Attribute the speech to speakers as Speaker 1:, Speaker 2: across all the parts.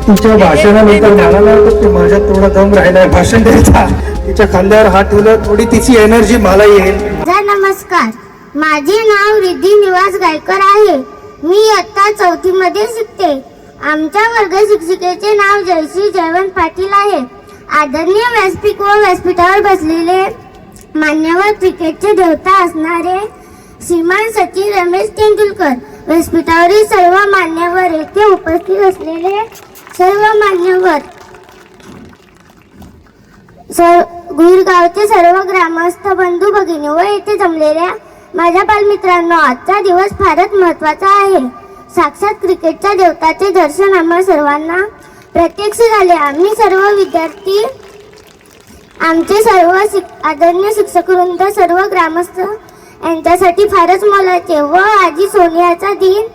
Speaker 1: तिच्या भाषणानंतर मला नाही वाटत की माझ्यात थोडा दम राहिलाय भाषण द्यायचा. तिच्या खांद्यावर हात ठेवलं थोडी तिची एनर्जी मला येईल.
Speaker 2: नमस्कार, माझे नाव रिद्धी निवास गायकर आहे. मी इयत्ता 4थी मध्ये शिकते. आमच्या वर्ग शिक्षिकेचे नाव जयश्री जयवंत पाटील आहे. आदरणीय व्यासपीठ व व्यासपीठावर बसलेले मान्यवर क्रिकेटचे देवता असणारे श्रीमान सचिन रमेश तेंडुलकर, व्यासपीठावरील सर्व मान्यवर, येथे उपस्थित असलेले सर्व मान्यवर, गुरगावचे सर्व ग्रामस्थ बंधू भगिनी व येथे जमलेल्या माझ्या बालमित्रांनो, आजचा दिवस फारच महत्त्वाचा आहे. साक्षात क्रिकेटच्या देवताचे दर्शन आम्हा सर्वांना प्रत्यक्ष झाले. आम्ही सर्व विद्यार्थी, आमचे सर्व आदरणीय शिक्षकवृंद, सर्व ग्रामस्थ यांच्यासाठी फारच मोलाचे व आजी सोनियाचा दिन,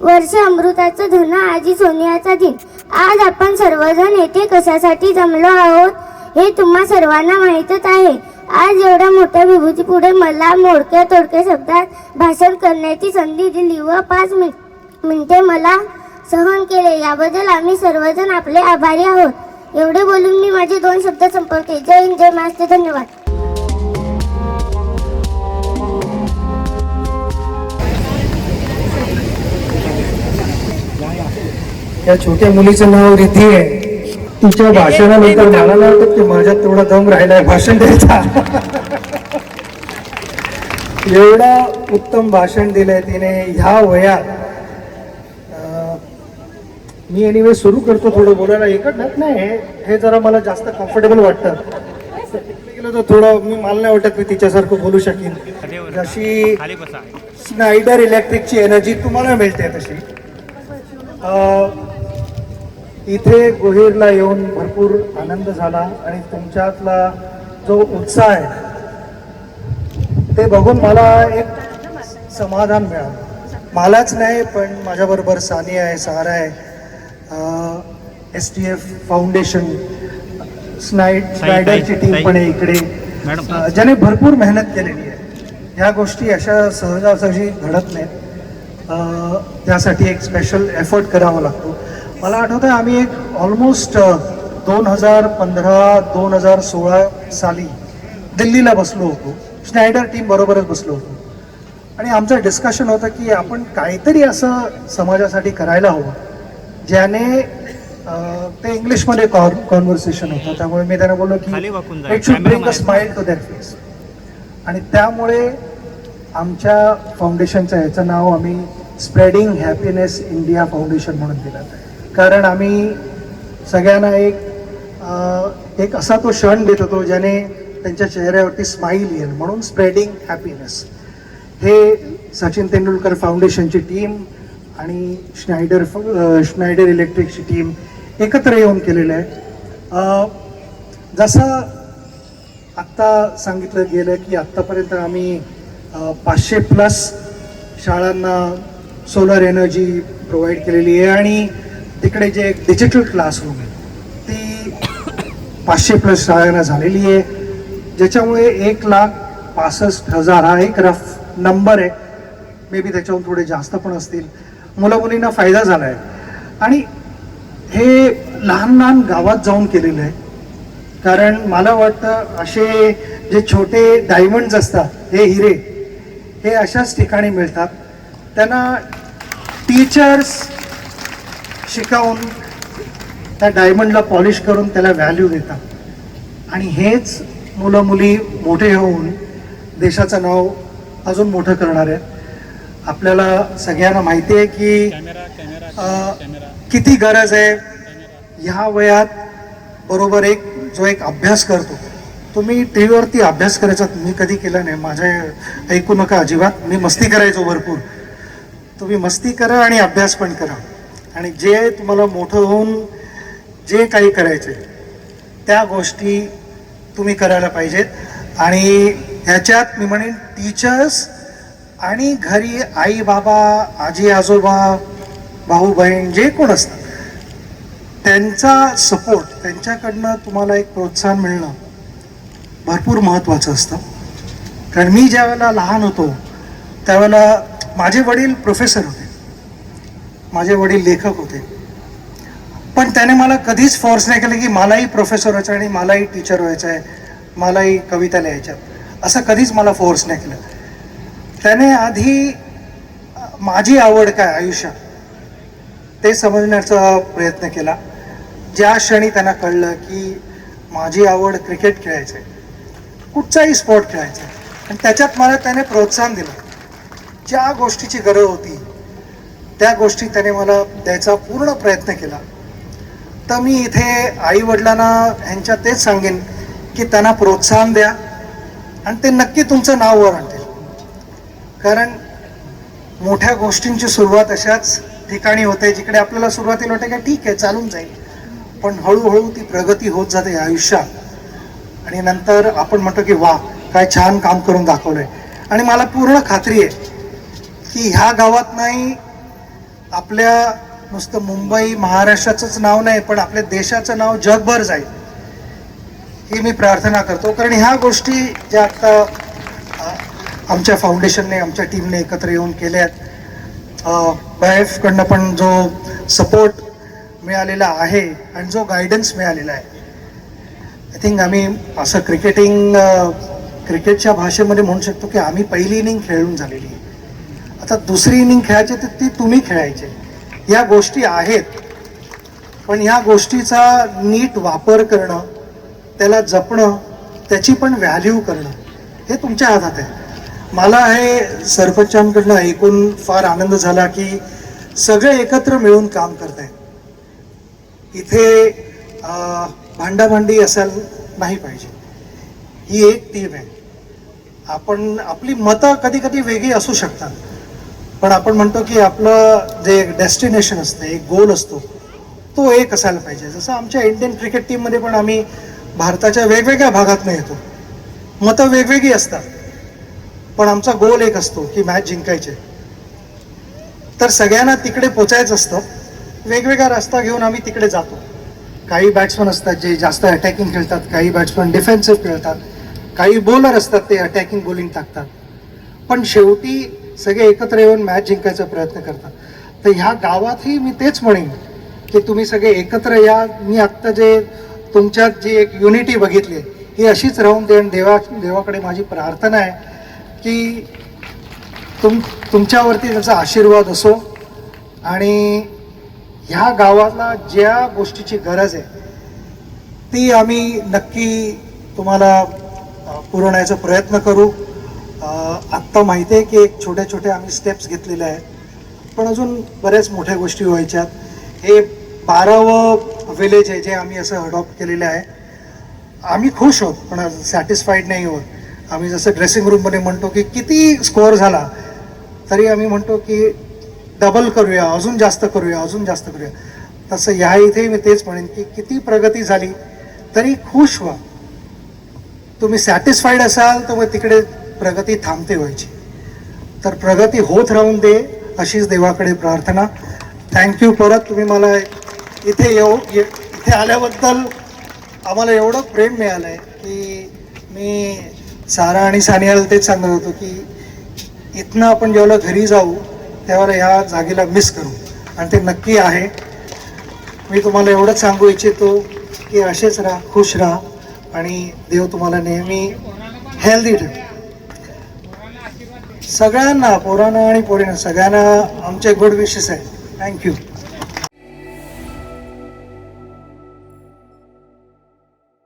Speaker 2: वर्ष अमृताचं धन आजी सोनियाचा दिन. आज आपण सर्वजण येथे कशासाठी जमलो आहोत हे तुम्हा सर्वांना माहीतच आहे. आज एवढ्या मोठ्या विभूती पुढे मला मोडक्या तोडक्या शब्दात भाषण करण्याची संधी दिली व 5 मिनिटे मला सहन केले, याबद्दल आम्ही सर्वजण आपले आभारी आहोत. एवढे बोलून मी माझे 2 शब्द संपवते. जय हिंद, जय महाराष्ट्र. धन्यवाद.
Speaker 1: या छोट्या मुलीचं नाव रिद्धी आहे. तिच्या भाषणानंतर मला नाही वाटत की माझ्यात थोडा दम राहिलाय भाषण द्यायचा. एवढं उत्तम भाषण दिलंय तिने ह्या वयात. मी एनिवे सुरू करतो थोडं बोलायला. एकच नाही, हे जरा मला जास्त कम्फर्टेबल वाटतं. गेलं तर थोडं मला नाही वाटत मी तिच्यासारखं बोलू शकेन. जशी स्नायडर इलेक्ट्रिकची एनर्जी तुम्हाला मिळते तशी इथे गोहेरला येऊन भरपूर आनंद झाला. आणि तुमच्यातला जो उत्साह आहे ते बघून मला एक समाधान मिळालं. मलाच नाही पण माझ्याबरोबर सानिया आहे, सहारा आहे, STF फाउंडेशन, स्नायडरची टीम पण आहे इकडे, ज्याने भरपूर मेहनत केलेली आहे. ह्या गोष्टी अशा सहजासहजी घडत नाहीत. त्यासाठी एक स्पेशल एफर्ट करावा लागतो. मला आठवतं आम्ही एक ऑलमोस्ट 2015-2016 साली दिल्लीला बसलो होतो. स्नायडर टीम बरोबरच बसलो होतो आणि आमचं डिस्कशन होतं की आपण काहीतरी असं समाजासाठी करायला हवं ज्याने ते इंग्लिशमध्ये कॉन्व्हर्सेशन होतं. त्यामुळे मी त्यांना बोललो की it should bring a smile to that face. आणि त्यामुळे आमच्या फाउंडेशनचं याचं नाव आम्ही स्प्रेडिंग हॅपीनेस इंडिया फाउंडेशन म्हणून दिलं. कारण आम्ही सगळ्यांना एक असा तो क्षण देत होतो ज्याने त्यांच्या चेहऱ्यावरती स्माईल येईल, म्हणून स्प्रेडिंग हॅपीनेस हे सचिन तेंडुलकर फाउंडेशनची टीम आणि स्नायडर इलेक्ट्रिकची टीम एकत्र येऊन केलेलं आहे. जसं आत्ता सांगितलं गेलं की आत्तापर्यंत आम्ही 500+ शाळांना सोलर एनर्जी प्रोव्हाइड केलेली आहे. आणि तिकडे जे डिजिटल क्लासरूम आहे ती 500+ शाळांना झालेली आहे, ज्याच्यामुळे 1,65,000 हा एक रफ नंबर आहे. मे बी त्याच्याहून थोडे जास्त पण असतील. मुलं मुलींना फायदा झाला आहे. आणि हे लहान लहान गावात जाऊन केलेलं आहे. कारण मला वाटतं असे जे छोटे डायमंड्स असतात, हे हिरे, हे अशाच ठिकाणी मिळतात. त्यांना टीचर्स शिकावून त्या डायमंडला पॉलिश करून त्याला व्हॅल्यू देतात. आणि हेच मुलं मुली मोठे होऊन देशाचं नाव अजून मोठं करणार आहेत. आपल्याला सगळ्यांना माहिती आहे की किती गरज आहे ह्या वयात. बरोबर जो एक अभ्यास करतो, तुम्ही टी व्हीवरती अभ्यास करायचा मी कधी केला नाही, माझ्या ऐकू नका अजिबात. मी मस्ती करायचो भरपूर. तुम्ही मस्ती करा आणि अभ्यास पण करा. आणि जे तुम्हाला मोठं होऊन जे काही करायचे त्या गोष्टी तुम्ही करायला पाहिजेत. आणि ह्याच्यात मी म्हणेन टीचर्स आणि घरी आई बाबा, आजी आजोबा, भाऊ बहीण जे कोण असतात त्यांचा सपोर्ट, त्यांच्याकडनं तुम्हाला एक प्रोत्साहन मिळणं भरपूर महत्त्वाचं असतं. कारण मी ज्या वेळेला लहान होतो त्यावेळेला माझे वडील प्रोफेसर होते, माझे वडील लेखक होते. पण त्याने मला कधीच फोर्स नाही केलं की मलाही प्रोफेसर व्हायचं आणि मलाही टीचर व्हायचं आहे, मलाही कविता लिहायच्यात, असं कधीच मला फोर्स नाही केलं. त्याने आधी माझी आवड काय आयुष्यात ते समजण्याचा प्रयत्न केला. ज्या क्षणी त्यांना कळलं की माझी आवड क्रिकेट खेळायचं आहे, कुठचाही स्पोर्ट खेळायचा आहे, आणि त्याच्यात मला त्याने प्रोत्साहन दिलं. ज्या गोष्टीची गरज होती त्या गोष्टी त्याने मला द्यायचा पूर्ण प्रयत्न केला. तर मी इथे आईवडिलांना ह्यांच्यात तेच सांगेन की त्यांना प्रोत्साहन द्या आणि ते नक्की तुमचं नाव वर आणतील. कारण मोठ्या गोष्टींची सुरुवात अशाच ठिकाणी होते जिकडे आपल्याला सुरुवातीला वाटते का ठीक आहे चालून जाईल, पण हळूहळू ती प्रगती होत जाते आयुष्यात. आणि नंतर आपण म्हणतो की वा काय छान काम करून दाखवलंय. आणि मला पूर्ण खात्री आहे की ह्या गावात नाही, आपल्या नुसतं मुंबई महाराष्ट्राचंच नाव नाही पण आपल्या देशाचं नाव जगभर जाईल ही मी प्रार्थना करतो. कारण ह्या गोष्टी ज्या आता आमच्या फाउंडेशनने आमच्या टीमने एकत्र येऊन केल्यात, BIF कडनं पण जो सपोर्ट मिळालेला आहे आणि जो गायडन्स मिळालेला आहे, आय थिंक आम्ही असं क्रिकेटच्या भाषेमध्ये म्हणू शकतो की आम्ही पहिली इनिंग खेळून झालेली आहे. आता दुसरी इनिंग खेळायची तर ती तुम्ही खेळायचे. या गोष्टी आहेत, पण ह्या गोष्टीचा नीट वापर करणं, त्याला जपणं, त्याची पण व्हॅल्यू करणं हे तुमच्या हातात आहे. मला हे सरपंचांकडनं ऐकून फार आनंद झाला की सगळे एकत्र मिळून काम करत आहेत. इथे भांडाभांडी असायला नाही पाहिजे. ही एक टीम आहे. आपण आपली मतं कधी कधी वेगळी असू शकतात, पण आपण म्हणतो की आपलं जे डेस्टिनेशन असतं, एक गोल असतो, तो एक असायला पाहिजे. जसं आमच्या इंडियन क्रिकेट टीममध्ये पण आम्ही भारताच्या वेगवेगळ्या भागातून येतो, मतं वेगवेगळी असतात, पण आमचा गोल एक असतो की मॅच जिंकायचे. तर सगळ्यांना तिकडे पोचायचं असतं. वेगवेगळा रस्ता घेऊन आम्ही तिकडे जातो. काही बॅट्समन असतात जे जास्त अटॅकिंग खेळतात, काही बॅट्समन डिफेन्सिव्ह खेळतात, काही बॉलर असतात ते अटॅकिंग बॉलिंग टाकतात, पण शेवटी सगळे एकत्र येऊन मॅच जिंकायचा प्रयत्न करतात. तर ह्या गावातही मी तेच म्हणेन की तुम्ही सगळे एकत्र या. मी आत्ता जे तुमच्यात जी एक युनिटी बघितली ही अशीच राहून दे. आणि देवाकडे माझी प्रार्थना आहे की तुमच्यावरती त्याचा आशीर्वाद असो आणि ह्या गावाला ज्या गोष्टीची गरज आहे ती आम्ही नक्की तुम्हाला पुरवण्याचा प्रयत्न करू. आत्ता माहिती आहे की एक छोट्या छोट्या आम्ही स्टेप्स घेतलेल्या आहेत, पण अजून बऱ्याच मोठ्या गोष्टी व्हायच्यात. हे 12वं विलेज आहे जे आम्ही असं अडॉप्ट केलेलं आहे. आम्ही खुश आहोत पण सॅटिस्फाईड नाही होत. आम्ही जसं ड्रेसिंग रूममध्ये म्हणतो की किती स्कोअर झाला तरी आम्ही म्हणतो की डबल करूया, अजून जास्त करूया, अजून जास्त करूया. तसं ह्या इथे मी तेच म्हणेन की किती प्रगती झाली तरी खुश व्हा. तुम्ही सॅटिस्फाईड असाल तर मग तिकडे प्रगती थांबते व्हायची. तर प्रगती होत राहून दे अशीच देवाकडे प्रार्थना. थँक्यू. परत तुम्ही मला इथे आल्याबद्दल आम्हाला एवढं प्रेम मिळालं आहे की मी सारा आणि सानियाला तेच सांगत होतो की इथनं आपण जेव्हा घरी जाऊ त्यावेळेला ह्या जागेला मिस करू, आणि ते नक्की आहे. मी तुम्हाला एवढंच सांगू इच्छितो की असेच राहा, खुश राहा आणि देव तुम्हाला नेहमी हेल्दी ठेव. सगळ्यांना, पोरांना आणि पोरींना सगळ्यांना आमचे गुड विशेस आहेत. थँक्यू.